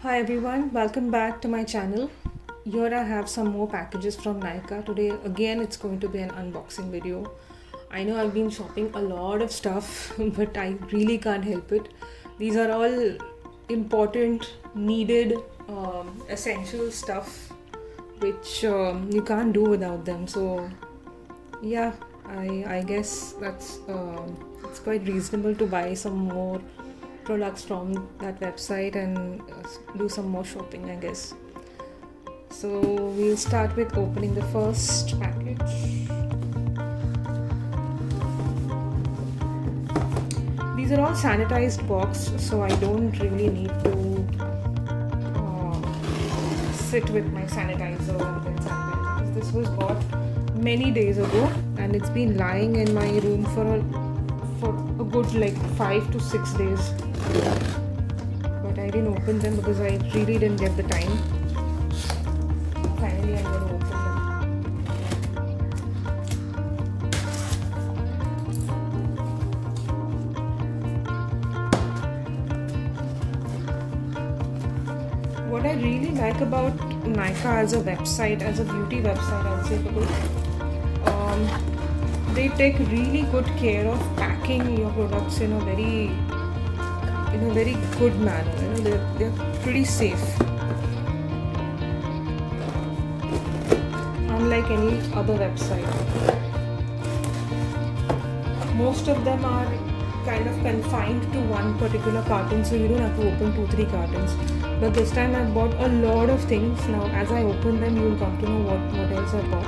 Hi everyone, welcome back to my channel. Here I have some more packages from Nykaa. Today again it's going to be an unboxing video. I know I've been shopping a lot of stuff but I really can't help it. These are all important, needed, essential stuff which you can't do without them. So yeah, I guess that's it's quite reasonable to buy some more products from that website and do some more shopping, I guess. So we'll start with opening the first package. These are all sanitized box, so I don't really need to sit with my sanitizer and then sanitize. This was bought many days ago and it's been lying in my room for a good like 5 to 6 days. But I didn't open them because I really didn't get the time. Finally I'm going to open them. What I really like about Nykaa as a website, as a beauty website, I would say, because they take really good care of packing your products in a very good manner. They're pretty safe, unlike any other website. Most of them are kind of confined to one particular carton, so you don't have to open 2-3 cartons. But this time I bought a lot of things. Now as I open them, you'll come to know what else I bought.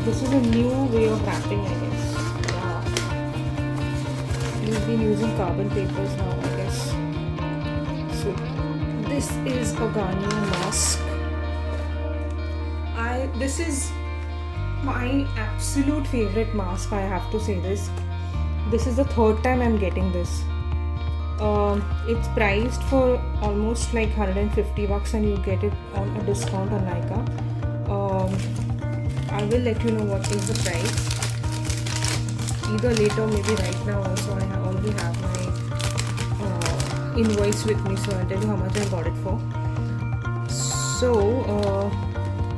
This is a new way of wrapping, I guess. We've been using carbon papers now, I guess. So this is a Garnier mask. This is my absolute favorite mask, I have to say this. This is the third time I'm getting this. It's priced for almost like $150 and you get it on a discount on Nykaa. I will let you know what is the price. Either later or maybe right now also. I already have my invoice with me, so I'll tell you how much I got it for. So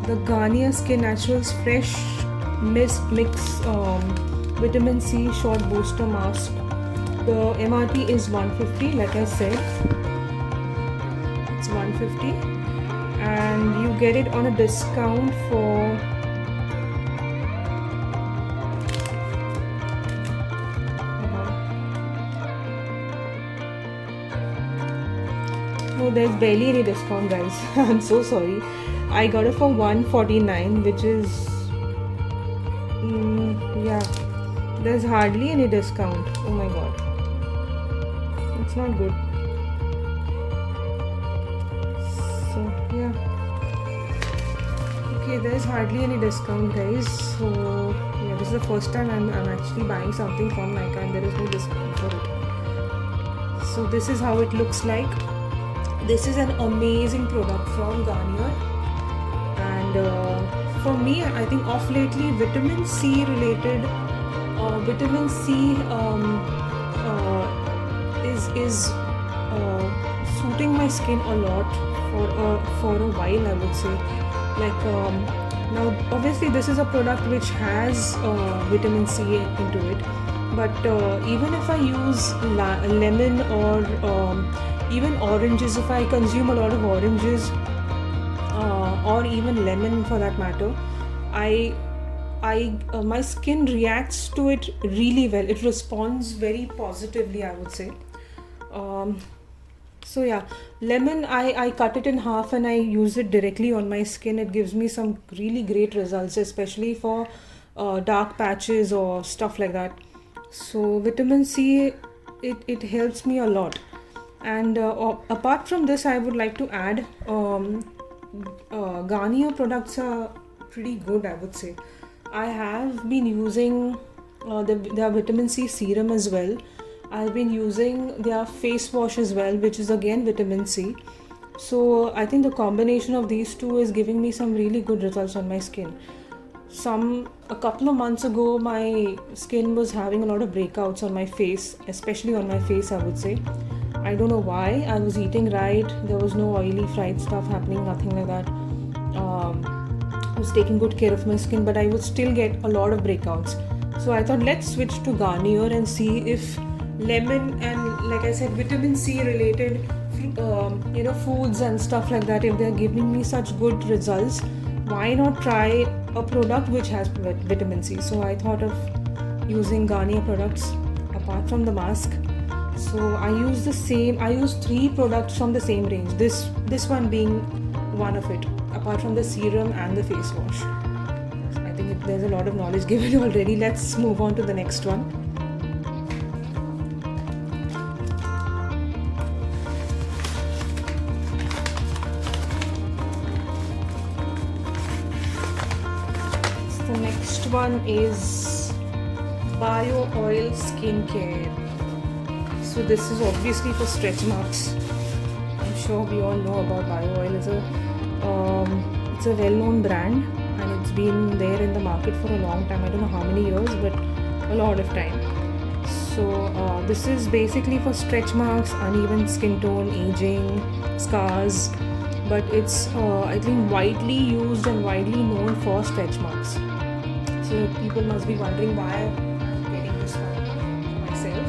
the Garnier Skin Naturals Fresh Mist Mix Vitamin C Short Booster Mask. The MRP is $150, like I said. It's $150 and you get it on a discount for no, there's barely any discount, guys. I'm so sorry. I got it for $149, which is yeah, there's hardly any discount. Oh my god, it's not good. So yeah, okay, there's hardly any discount, guys. So yeah, this is the first time I'm actually buying something from Nykaa and there is no discount for it. So this is how it looks like. This is an amazing product from Garnier, and for me, I think of lately vitamin C related is suiting my skin a lot for a while, I would say. Like now obviously this is a product which has vitamin C into it, but even if I use lemon or even oranges, if I consume a lot of oranges or even lemon for that matter, my skin reacts to it really well. It responds very positively, I would say. So yeah, lemon, I cut it in half and I use it directly on my skin. It gives me some really great results, especially for dark patches or stuff like that. So vitamin C, it helps me a lot. And apart from this, I would like to add Garnier products are pretty good, I would say. I have been using their vitamin C serum as well. I've been using their face wash as well, which is again vitamin C. So I think the combination of these two is giving me some really good results on my skin. A couple of months ago, my skin was having a lot of breakouts on my face, especially on my face, I would say. I don't know why. I was eating right, there was no oily fried stuff happening, nothing like that. I was taking good care of my skin, but I would still get a lot of breakouts. So I thought, let's switch to Garnier and see if lemon and, like I said, vitamin C related foods and stuff like that, if they're giving me such good results, why not try a product which has vitamin C. So I thought of using Garnier products apart from the mask. So I use 3 products from the same range, this one being one of it, apart from the serum and the face wash. I think there's a lot of knowledge given already. Let's move on to the next one. The next one is Bio Oil Skincare. So this is obviously for stretch marks. I'm sure we all know about Bio Oil. It's a well-known brand and it's been there in the market for a long time. I don't know how many years, but a lot of time. So this is basically for stretch marks, uneven skin tone, aging, scars, but it's I think widely used and widely known for stretch marks. So people must be wondering why I'm getting this one for myself.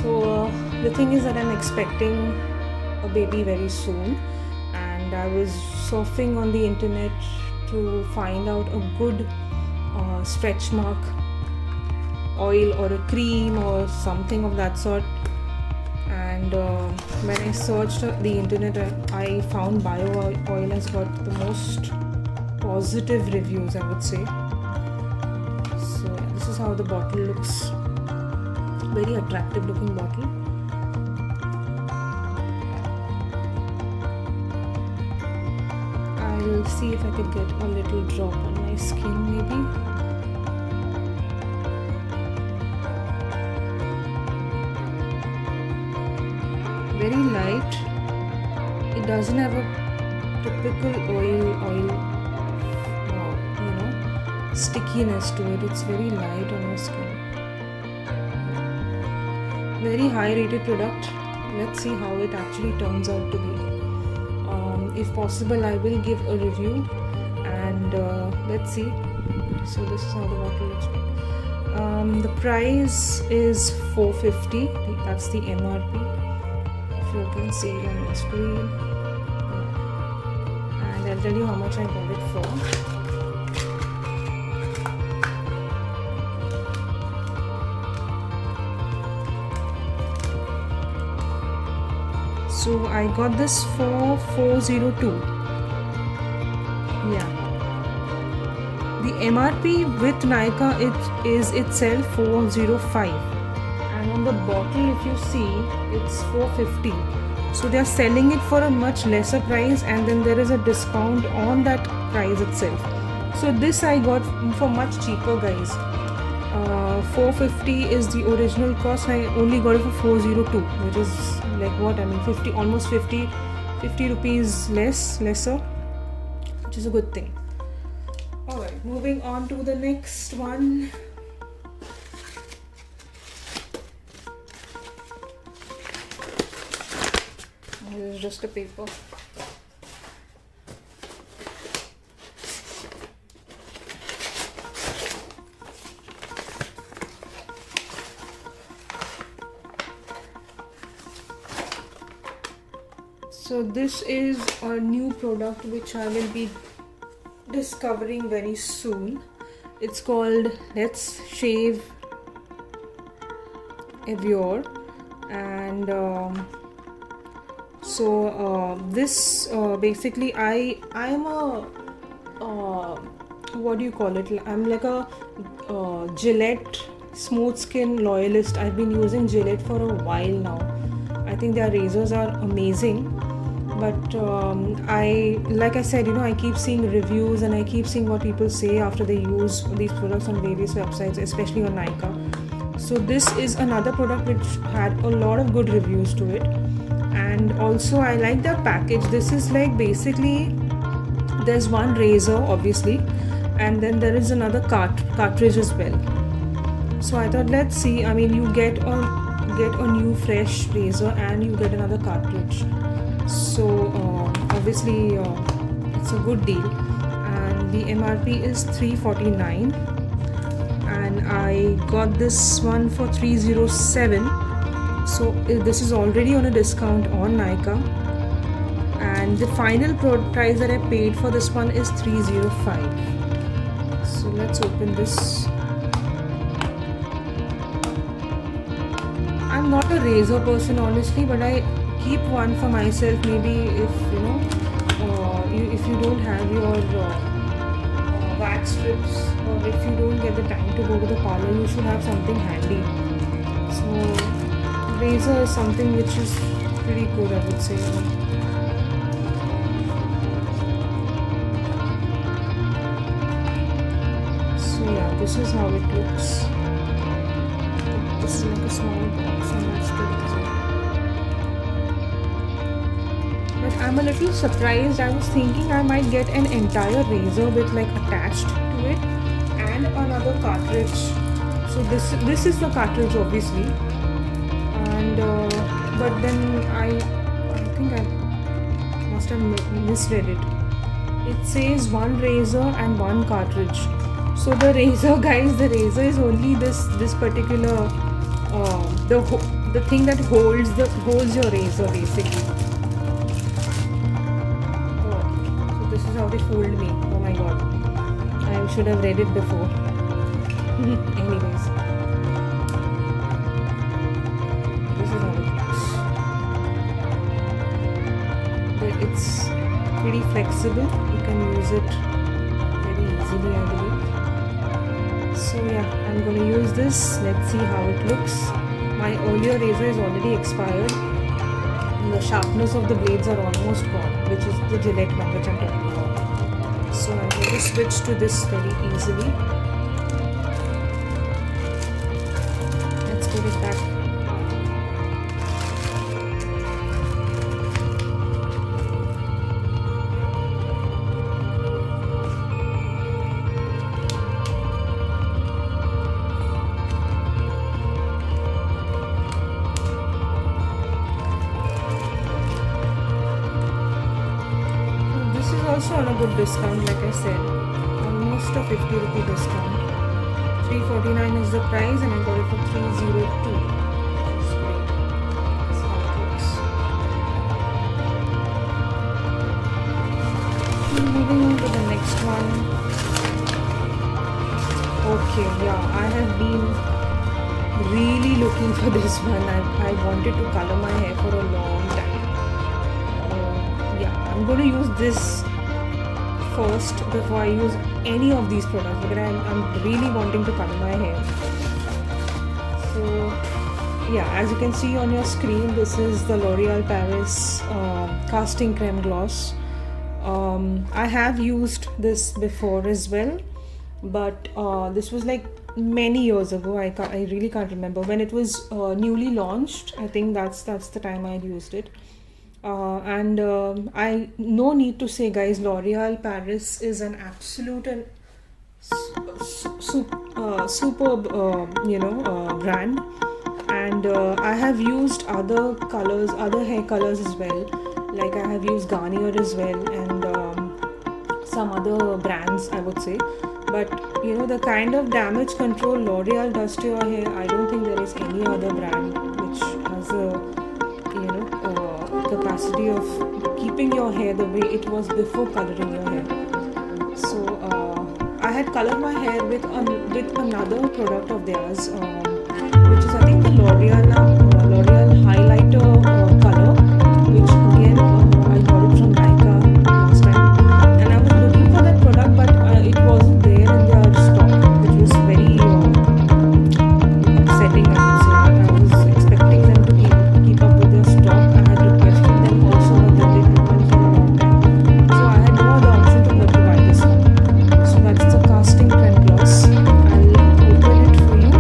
So the thing is that I'm expecting a baby very soon, and I was surfing on the internet to find out a good stretch mark oil or a cream or something of that sort. And when I searched the internet, I found Bio Oil has got the most positive reviews, I would say. So this is how the bottle looks. Very attractive looking bottle. I'll see if I could get a little drop on my skin maybe. Very light. It doesn't have a typical oil stickiness to it. It's very light on your skin. Very high rated product. Let's see how it actually turns out to be. If possible, I will give a review, and let's see. So this is how the bottle looks like. The price is $450. That's the MRP. If you can see it on the screen. And I'll tell you how much I got it for. So I got this for $402. Yeah. The MRP with Nykaa it is itself $405. And on the bottle, if you see, it's $450. So they are selling it for a much lesser price, and then there is a discount on that price itself. So this I got for much cheaper, guys. $450 is the original cost. I only got it for $402, which is like what, I mean, 50 rupees lesser, which is a good thing. Alright, moving on to the next one. This is just a paper. So this is a new product which I will be discovering very soon. It's called Let's Shave Evior, and this basically I am a what do you call it? I'm like a Gillette smooth skin loyalist. I've been using Gillette for a while now. I think their razors are amazing. But like I said, I keep seeing reviews and I keep seeing what people say after they use these products on various websites, especially on Nykaa. So this is another product which had a lot of good reviews to it. And also I like the package. This is like basically, there's one razor obviously, and then there is another cartridge as well. So I thought, let's see. I mean, you get a new fresh razor and you get another cartridge. So obviously it's a good deal, and the MRP is $349, and I got this one for $307. So this is already on a discount on Nykaa, and the final price that I paid for this one is $305. So let's open this. I'm not a razor person honestly, but I keep one for myself. Maybe if if you don't have your wax strips, or if you don't get the time to go to the parlor, you should have something handy. So razor is something which is pretty good, I would say. So yeah, this is how it looks. This is like a small box, and that's the razor. But I'm a little surprised. I was thinking I might get an entire razor with like attached to it and another cartridge. So this is the cartridge obviously, and but then I think I must have misread it. It says one razor and one cartridge. So the razor, guys, the razor is only this particular the thing that holds your razor basically. Oh, so this is how they fooled me. Oh my god, I should have read it before. Anyways, this is how it looks. It's pretty flexible. You can use it very easily, I believe. So yeah, I'm going to use this. Let's see how it looks. My earlier razor is already expired. The sharpness of the blades are almost gone, which is the Gillette one which I'm talking about. So I'm going to switch to this very easily. Let's get it back. Also on a good discount, like I said, almost a 50 rupee discount. $349 is the price, and I got it for $302. That's great. That's how it looks. Moving to the next one. Okay, yeah, I have been really looking for this one. I wanted to color my hair for a long time. Yeah, I'm going to use this first before I use any of these products, because I'm really wanting to color my hair. So yeah, as you can see on your screen, this is the L'Oreal Paris casting creme gloss. I have used this before as well, but this was like many years ago. I really can't remember when it was newly launched. I think that's the time I used it. I no need to say, guys, L'Oreal Paris is an absolute and superb brand, and I have used other hair colors as well. Like I have used Garnier as well, and some other brands, I would say. But the kind of damage control L'Oreal does to your hair, I don't think there is any other brand which has a capacity of keeping your hair the way it was before coloring your hair. So I had colored my hair with another product of theirs, which is I think the L'Oreal highlighter color, which again I got it from Nykaa last time, and I was looking for that product, but it wasn't there in their stock, which was very upsetting, I would say. I was expecting them to keep up with their stock. I had requested them also, but then they hadn't for a long time. So I had no other option to but to buy this one. So that's the casting creme gloss. I'll open it for you.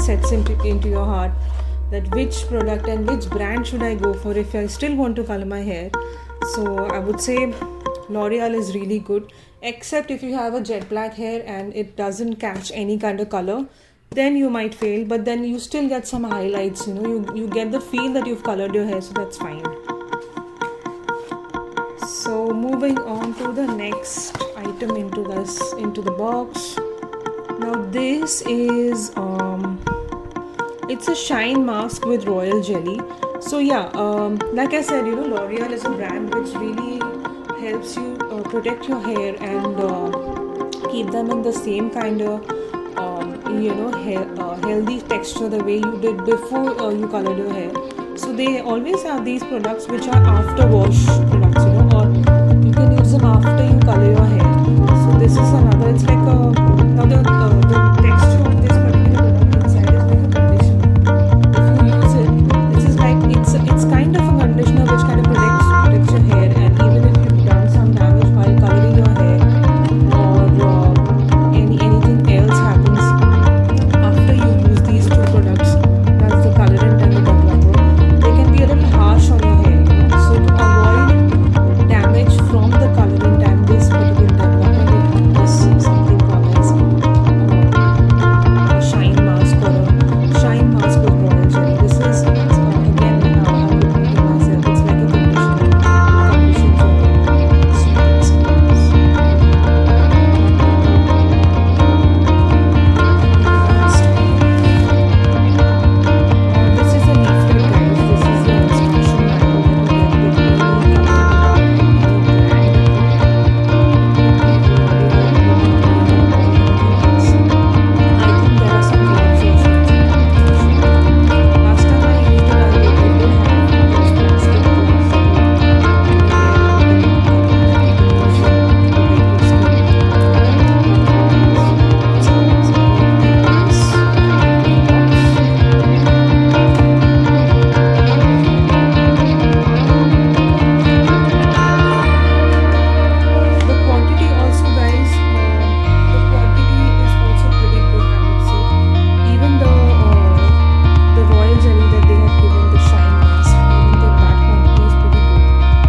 sets into your heart that which product and which brand should I go for if I still want to color my hair. So I would say L'Oreal is really good, except if you have a jet black hair and it doesn't catch any kind of color, then you might fail, but then you still get some highlights, you get the feel that you've colored your hair, so that's fine. So moving on to the next item into the box. Now this is it's a shine mask with royal jelly. So yeah, like I said, L'Oreal is a brand which really helps you protect your hair and keep them in the same kind of healthy texture the way you did before you colored your hair. So they always have these products which are after wash products, or you can use them after you color your hair. So this is another, it's like the texture of this particular product inside is like a conditioner. If you use it, this is like, it's kind of a conditioner which kind of protects your hair, and even if you've done some damage while coloring your hair, or anything else happens after you use these two products, that's the colorant and the developer, they can be a little harsh on your hair. So to avoid damage from the colorant and this particular developer, they have this something called as a shine mask or a shine mask with royal jelly. This is again, I'm repeating myself, it's like a conditioner. It conditions your hair. So that's this is a leaflet, guys. This is the instruction manual that you get with any I think there are some gloves also. Last time I used it, I did have those plastic gloves that the quantity also, guys, the quantity is also pretty good, I would say. Even the royal jelly that they have given, the shine mask, even though that quantity is pretty good.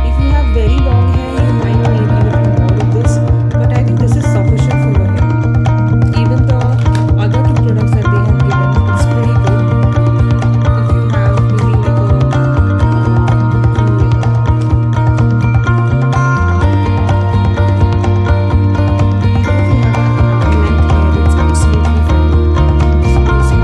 If you have very long hair, you might need a little more of this, but I think this is sufficient for your hair. Even the other two products that they have given, it's pretty good. If you have maybe like a even if you have a length hair, it's absolutely fine. So this is the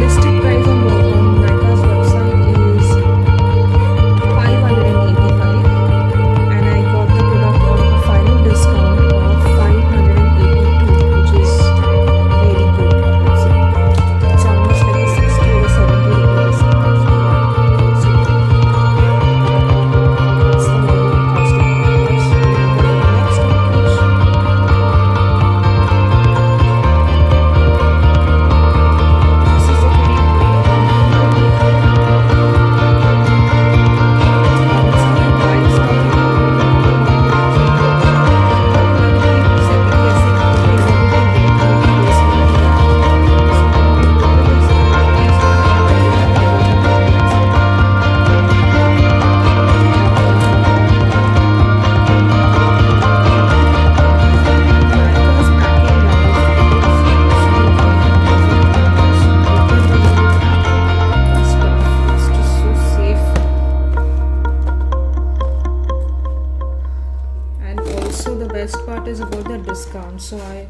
listed price on Nykaa's website is 585, and I got the product on a final discount of 582, which is very good, I would say. It's almost like a 60 or a 70 rupee discount. So that's the normal cost of products. So we go to the next package. This is a pretty big one. It's just so safe. And also the best part is about the discount. So I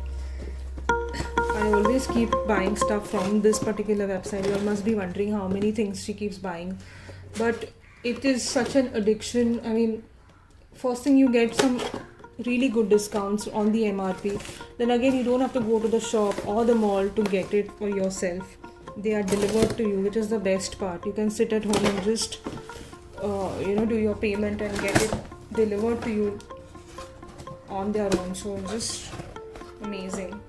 always keep buying stuff from this particular website. You all must be wondering how many things she keeps buying, but it is such an addiction. I mean, first thing, you get some really good discounts on the MRP. Then again, you don't have to go to the shop or the mall to get it for yourself. They are delivered to you, which is the best part. You can sit at home and just do your payment and get it delivered to you on their own. So just amazing.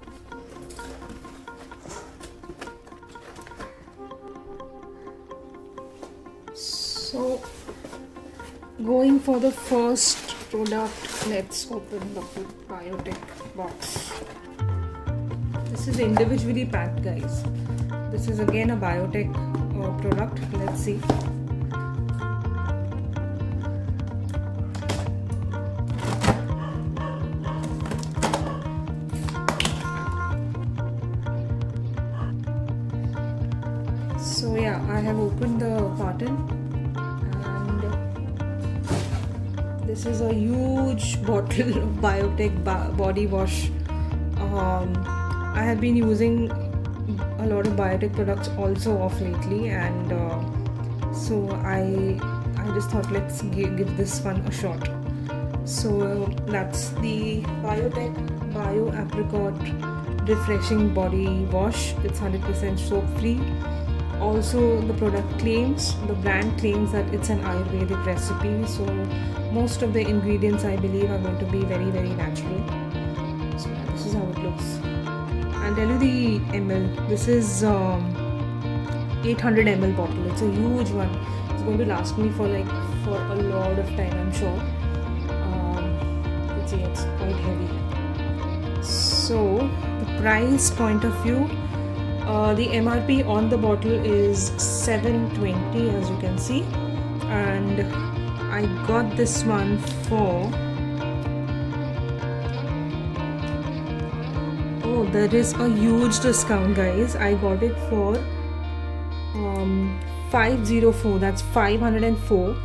So going for the first product, let's open the Biotech box. This is individually packed, guys. This is again a Biotech product. Let's see. So yeah, I have opened the carton, and this is a huge bottle of Biotech body wash. I have been using a lot of Biotech products also of lately, and so I just thought let's give this one a shot. So that's the Biotech Bio Apricot Refreshing Body Wash. It's 100% soap free. Also, the brand claims that it's an Ayurvedic recipe, so most of the ingredients I believe are going to be very, very natural. So this is how it looks. I'll tell you the ml. This is 800 ml bottle. It's a huge one. It's going to last me for a lot of time, I'm sure. Let's see, it's quite heavy. So the price point of view, the MRP on the bottle is $7.20, as you can see, and I got this one for, oh, there is a huge discount, guys. I got it for 504. That's 504.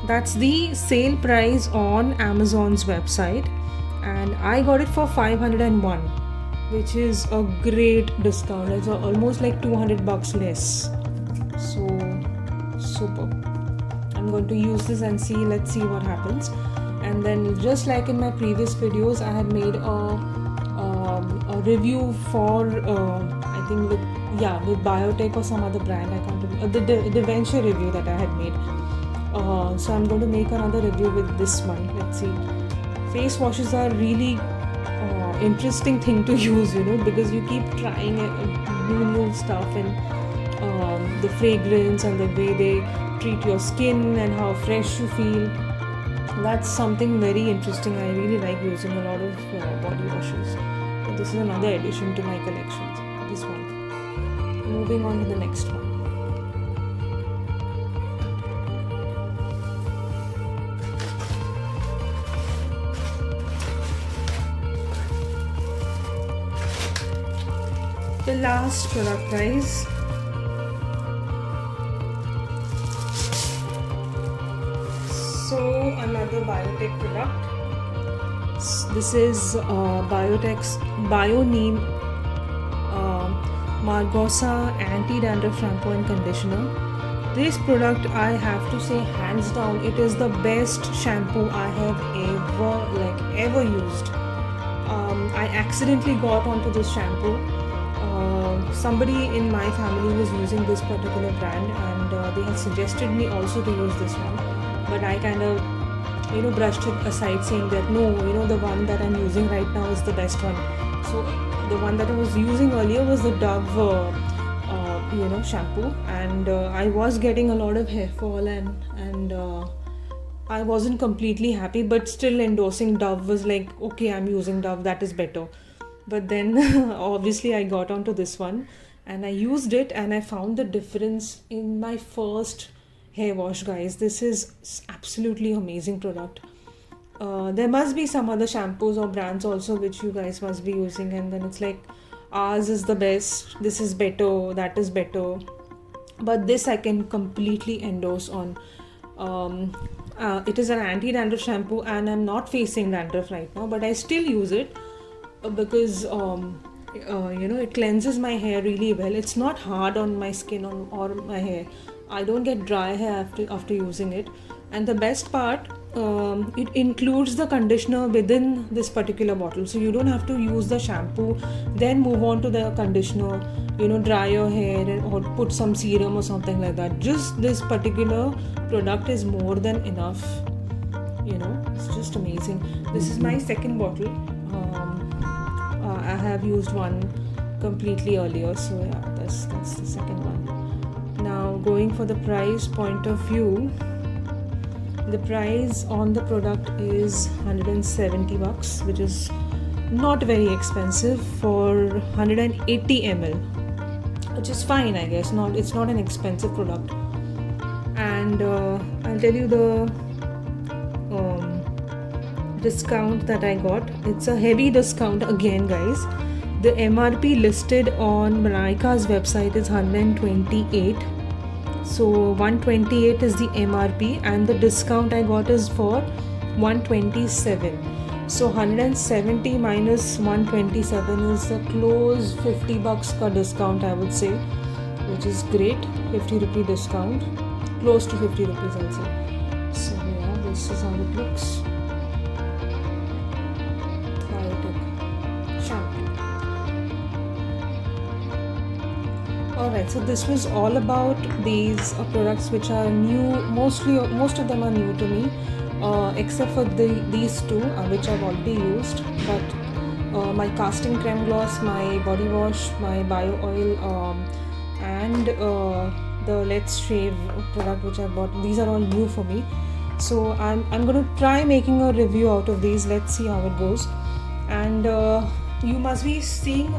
That's the sale price on Amazon's website, and I got it for 501, which is a great discount. It's almost like $200 less. So super. I'm going to use this and see. Let's see what happens. And then, just like in my previous videos, I had made a review for I think with Biotech or some other brand. I can't remember the venture review that I had made. So I'm going to make another review with this one. Let's see. Face washes are really interesting thing to use, because you keep trying new stuff, and the fragrance and the way they treat your skin and how fresh you feel. That's something very interesting. I really like using a lot of body washes. So this is another addition to my collection. This one. Moving on to the next one. The last product, guys. So another Biotech product. This is Biotech's BioNeem Margosa Anti-Dandruff Shampoo and Conditioner. This product, I have to say, hands down, it is the best shampoo I have ever used. I accidentally got onto this shampoo. Somebody in my family was using this particular brand, and they had suggested me also to use this one, but I kind of brushed it aside, saying that no, the one that I'm using right now is the best one. So the one that I was using earlier was the Dove shampoo, and I was getting a lot of hair fall, and I wasn't completely happy, but still endorsing Dove was like, okay, I'm using Dove, that is better. But then obviously I got onto this one and I used it, and I found the difference in my first hair wash, guys. This is absolutely amazing product. There must be some other shampoos or brands also which you guys must be using, and then it's like, ours is the best, this is better, that is better. But this I can completely endorse on. It is an anti-dandruff shampoo, and I'm not facing dandruff right now, but I still use it because it cleanses my hair really well. It's not hard on my skin or my hair. I don't get dry hair after using it. And the best part, it includes the conditioner within this particular bottle, so you don't have to use the shampoo then move on to the conditioner, dry your hair or put some serum or something like that. Just this particular product is more than enough. It's just amazing. This is my second bottle. I have used one completely earlier, so yeah, that's the second one. Now, going for the price point of view, the price on the product is $170, which is not very expensive for 180 ml, which is fine, I guess. It's not an expensive product. And I'll tell you the discount that I got. It's a heavy discount again, guys. The MRP listed on Nyka's website is 128. So 128 is the MRP, and the discount I got is for 127. So 170 minus 127 is a close $50 ka discount, I would say, which is great. 50 rupee discount, close to 50 rupees, I'll say. So yeah, this is how it looks. Biotic shampoo. Alright, so this was all about these products which are new. Most of them are new to me, except for these two which I've already used. But my casting creme gloss, my body wash, my bio oil, and the Let's Shave product which I bought, these are all new for me. So I'm going to try making a review out of these. Let's see how it goes. And you must be seeing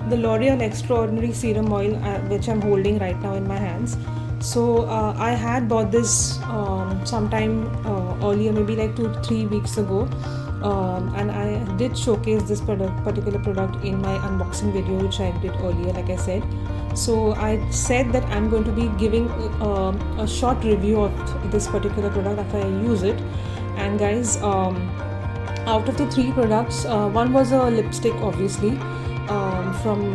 the L'Oreal Extraordinary Serum Oil, which I'm holding right now in my hands. So I had bought this sometime earlier, maybe like 2-3 weeks ago, and I did showcase this particular product in my unboxing video which I did earlier, like I said. So I said that I'm going to be giving a short review of this particular product after I use it. And guys, out of the 3 products, one was a lipstick, obviously, from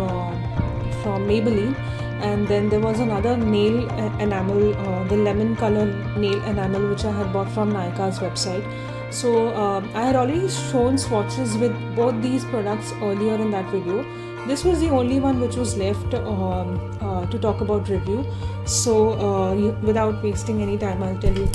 Maybelline, and then there was another nail enamel, the lemon color nail enamel, which I had bought from Nyka's website. So I had already shown swatches with both these products earlier in that video. This was the only one which was left to talk about review. So without wasting any time, I'll tell you.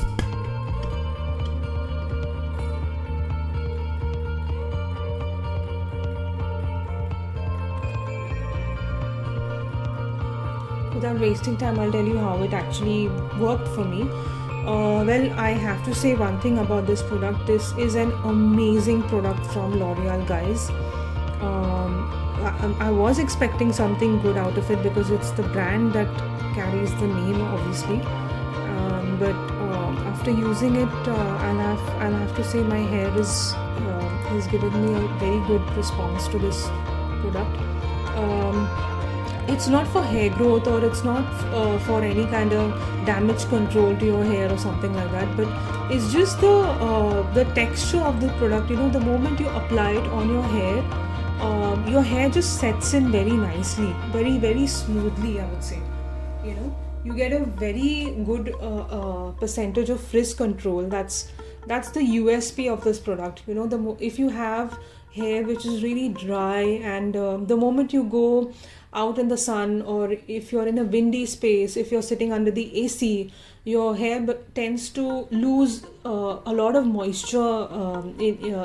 Without wasting time, I'll tell you how it actually worked for me. Well, I have to say one thing about this product. This is an amazing product from L'Oreal, guys. I was expecting something good out of it because it's the brand that carries the name, obviously. But after using it, I'll have to say my hair is given me a very good response to this product. It's not for hair growth, or it's not for any kind of damage control to your hair or something like that, but it's just the texture of the product. The moment you apply it on your hair just sets in very nicely, very, very smoothly, I would say. You get a very good percentage of frizz control. That's the USP of this product. If you have hair which is really dry, and the moment you go out in the sun, or if you're in a windy space, if you're sitting under the AC, your hair tends to lose a lot of moisture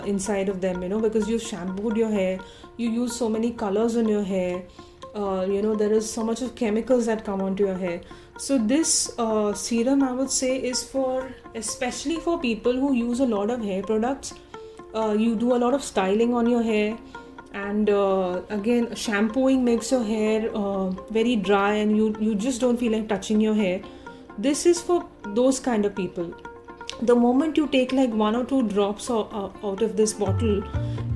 inside of them, because you've shampooed your hair, you use so many colors on your hair, there is so much of chemicals that come onto your hair. So this serum, I would say, is especially for people who use a lot of hair products. You do a lot of styling on your hair, and again, shampooing makes your hair very dry, and you just don't feel like touching your hair. This is for those kind of people. The moment you take like 1 or 2 drops out of this bottle,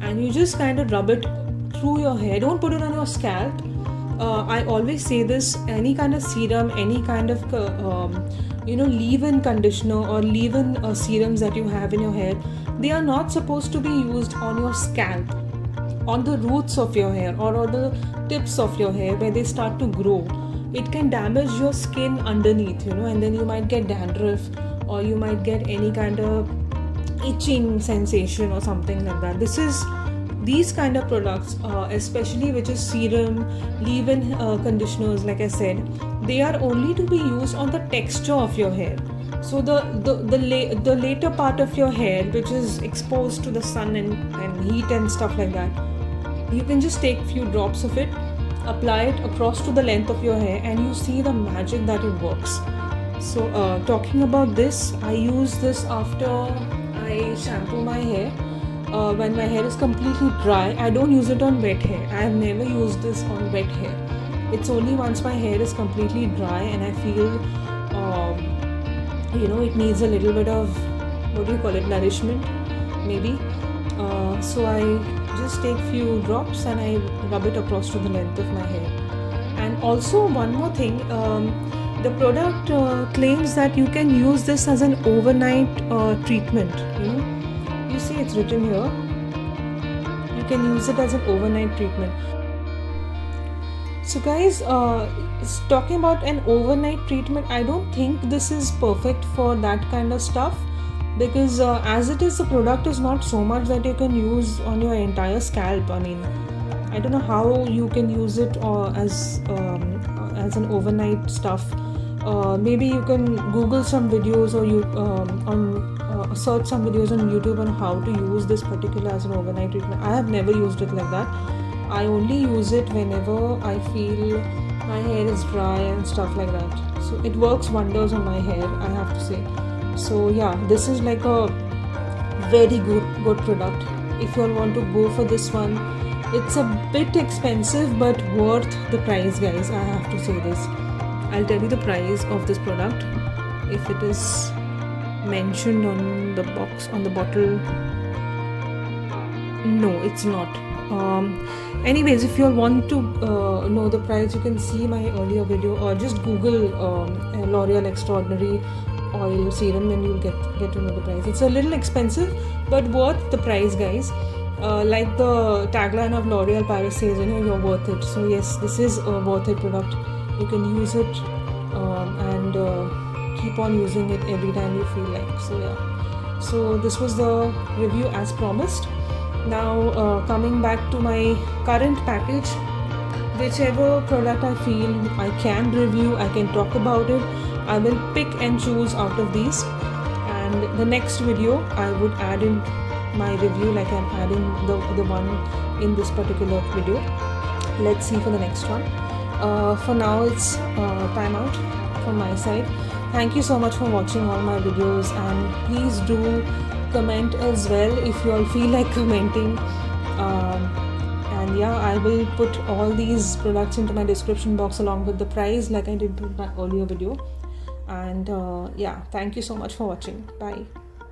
and you just kind of rub it through your hair, don't put it on your scalp. I always say this: any kind of serum, any kind of leave-in conditioner or leave-in serums that you have in your hair, they are not supposed to be used on your scalp, on the roots of your hair, or on the tips of your hair where they start to grow. It can damage your skin underneath, and then you might get dandruff, or you might get any kind of itching sensation or something like that. These kind of products, especially which is serum, leave-in conditioners, like I said, they are only to be used on the texture of your hair. So the later part of your hair, which is exposed to the sun and heat and stuff like that, you can just take few drops of it, apply it across to the length of your hair, and you see the magic that it works. So talking about this, I use this after I shampoo my hair. When my hair is completely dry, I don't use it on wet hair. I have never used this on wet hair. It's only once my hair is completely dry and I feel it needs a little bit of, nourishment maybe. So I just take few drops and I rub it across to the length of my hair. And also one more thing, the product claims that you can use this as an overnight treatment. You see it's written here, you can use it as an overnight treatment. So guys, talking about an overnight treatment, I don't think this is perfect for that kind of stuff, because as it is, the product is not so much that you can use on your entire scalp. I mean, I don't know how you can use it as an overnight stuff. Maybe you can Google some videos, or you search some videos on YouTube on how to use this particular as an overnight treatment. I have never used it like that. I only use it whenever I feel my hair is dry and stuff like that. So it works wonders on my hair, I have to say. So yeah, this is like a very good product. If you all want to go for this one, it's a bit expensive but worth the price, guys. I have to say this. I'll tell you the price of this product if it is mentioned on the box, on the bottle. No, it's not. Anyways, if you all want to know the price, you can see my earlier video, or just Google L'Oreal Extraordinary Oil Serum and you'll get to know the price. It's a little expensive but worth the price, guys. Like the tagline of L'Oreal Paris says, you're worth it. So yes, this is a worth it product. You can use it and keep on using it every time you feel like. So yeah, so this was the review as promised. Now coming back to my current package, whichever product I feel I can review, I can talk about it, I will pick and choose out of these, and the next video I would add in my review, like I'm adding the one in this particular video. Let's see for the next one. For now it's time out from my side. Thank you so much for watching all my videos, and please do comment as well if you all feel like commenting. And yeah, I will put all these products into my description box along with the price, like I did with my earlier video. And yeah, thank you so much for watching. Bye.